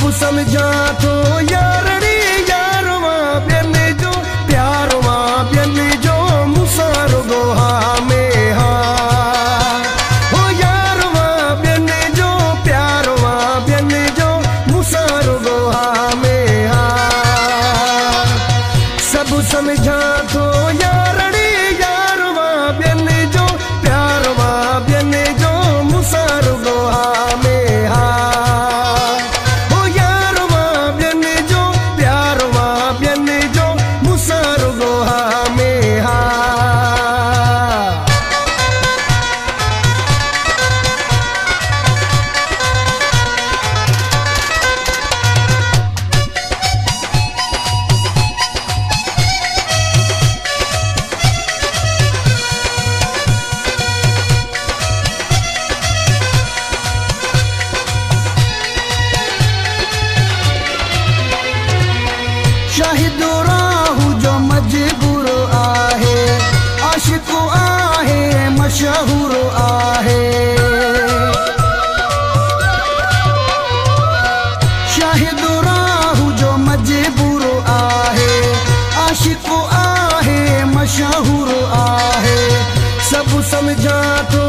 सब समझा तो यारड़ी यारवा बिन जो प्यारवा बिन जो मुसार गोहा में हा हो यारवा बिन जो प्यारवा बिन जो मुसार गोहा में हा सब समझा तो यारड़ी यारवा बिन जो प्यारवा बिन जो मुसार गोहा में हा हो यारवा बिन जो प्यारवा बिन जो मुसार गोहा में हा शाहिद राहू जो मजबूर आहे आशिक आहे मशहूर आहे शाहिद राहू जो मजबूर आहे आशिक आहे मशहूर आहे सब समझा तो